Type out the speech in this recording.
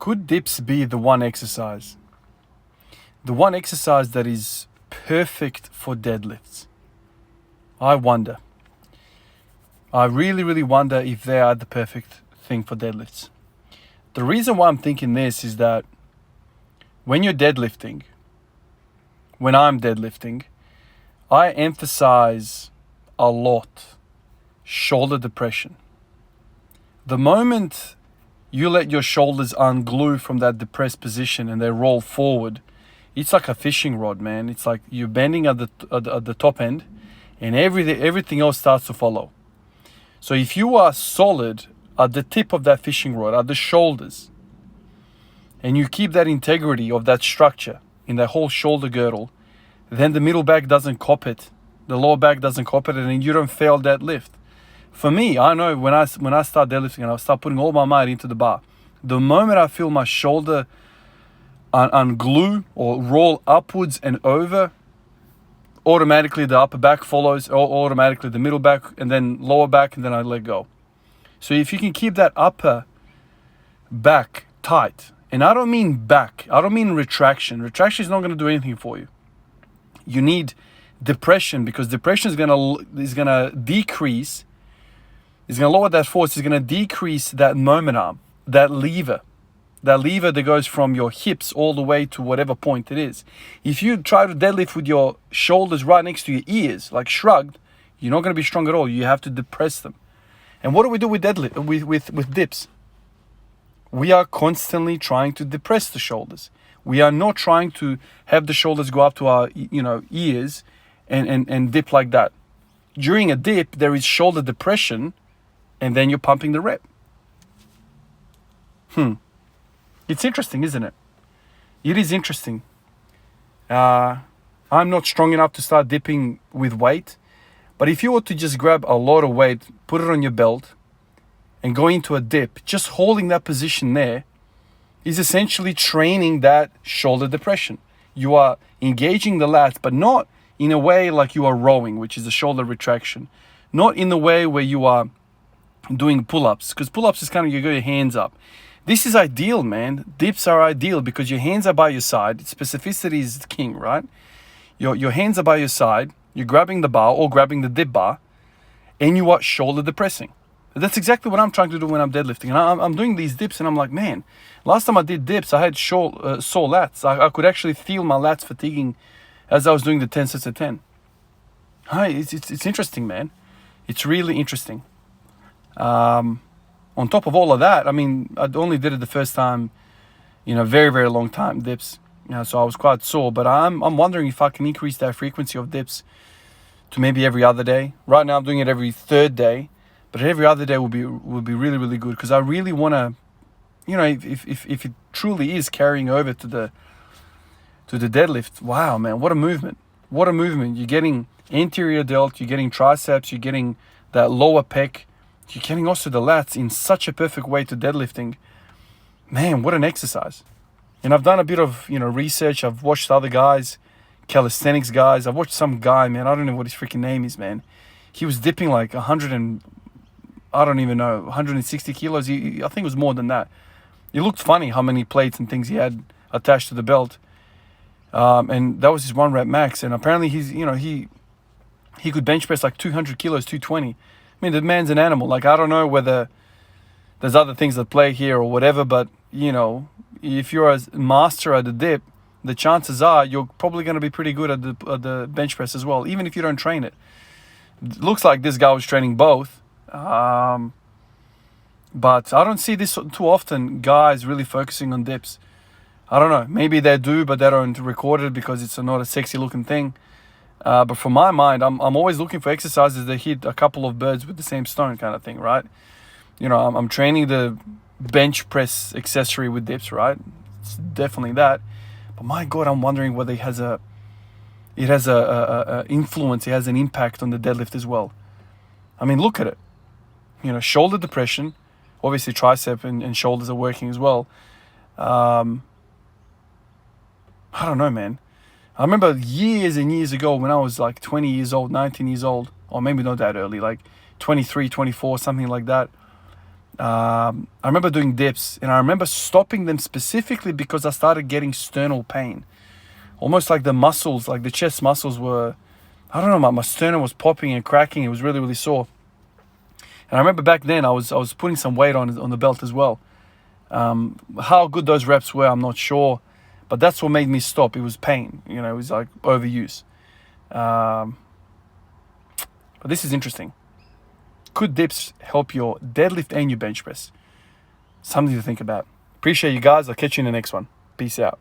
Could dips be the one exercise? The one exercise that is perfect for deadlifts? I wonder. I really, really wonder if they are the perfect thing for deadlifts. The reason why I'm thinking this is that when you're deadlifting, when I'm deadlifting, I emphasize a lot shoulder depression. The moment you let your shoulders unglue from that depressed position and they roll forward, it's like a fishing rod, man. It's like you're bending at the top end and everything else starts to follow. So if you are solid at the tip of that fishing rod, at the shoulders, and you keep that integrity of that structure in that whole shoulder girdle, then the middle back doesn't cop it, the lower back doesn't cop it, and you don't fail that lift. For me, I know when I start deadlifting and I start putting all my might into the bar, the moment I feel my shoulder unglue or roll upwards and over, automatically the upper back follows, or automatically the middle back, and then lower back, and then I let go. So if you can keep that upper back tight, and I don't mean back, I don't mean retraction. Retraction is not going to do anything for you. You need depression, because depression is gonna decrease. It's going to lower that force. It's going to decrease that moment arm, that lever that goes from your hips all the way to whatever point it is. If you try to deadlift with your shoulders right next to your ears, like shrugged, you're not going to be strong at all. You have to depress them. And what do we do with deadlift, with dips? We are constantly trying to depress the shoulders. We are not trying to have the shoulders go up to our ears and dip like that. During a dip, there is shoulder depression, and then you're pumping the rep. It's interesting, isn't it? It is interesting. I'm not strong enough to start dipping with weight, but if you were to just grab a lot of weight, put it on your belt, and go into a dip, just holding that position there is essentially training that shoulder depression. You are engaging the lats, but not in a way like you are rowing, which is a shoulder retraction. Not in the way where you are doing pull-ups, because pull-ups is kind of, you got your hands up. This is ideal, man. Dips are ideal because your hands are by your side. Specificity is king, right? Your hands are by your side. You're grabbing the bar or grabbing the dip bar, and you are shoulder depressing. That's exactly what I'm trying to do when I'm deadlifting. And I'm doing these dips, and I'm like, man, last time I did dips, I had sore lats. I could actually feel my lats fatiguing as I was doing the 10 sets of 10. It's interesting, man. It's really interesting. On top of all of that, I mean, I only did it the first time in a very, very long time, dips. So I was quite sore. But I'm wondering if I can increase that frequency of dips to maybe every other day. Right now I'm doing it every third day, but every other day would be really, really good, because I really want to, if it truly is carrying over to the deadlift, wow, man, what a movement. What a movement. You're getting anterior delt, you're getting triceps, you're getting that lower pec, you're getting also the lats in such a perfect way to deadlifting. Man, what an exercise. And I've done a bit of, research. I've watched other guys, calisthenics guys. I've watched some guy, man, I don't know what his freaking name is, man. He was dipping like 160 kilos. I think it was more than that. It looked funny how many plates and things he had attached to the belt. And that was his 1 rep max. And apparently he could bench press like 200 kilos, 220. I mean, the man's an animal. Like, I don't know whether there's other things that play here or whatever, but, if you're a master at the dip, the chances are you're probably going to be pretty good at the bench press as well, even if you don't train it. It looks like this guy was training both. But I don't see this too often, guys really focusing on dips. I don't know. Maybe they do, but they don't record it because it's not a sexy looking thing. But from my mind, I'm always looking for exercises that hit a couple of birds with the same stone kind of thing, right? I'm training the bench press accessory with dips, right? It's definitely that. But my God, I'm wondering whether it has a influence, it has an impact on the deadlift as well. I mean, look at it. Shoulder depression, obviously tricep and shoulders are working as well. I don't know, man. I remember years and years ago when I was like 20 years old, 19 years old, or maybe not that early, like 23, 24, something like that. I remember doing dips, and I remember stopping them specifically because I started getting sternal pain. Almost like the muscles, like the chest muscles were, I don't know, my sternum was popping and cracking. It was really, really sore. And I remember back then I was putting some weight on the belt as well. How good those reps were, I'm not sure. But that's what made me stop. It was pain. You know, it was like overuse. But this is interesting. Could dips help your deadlift and your bench press? Something to think about. Appreciate you guys. I'll catch you in the next one. Peace out.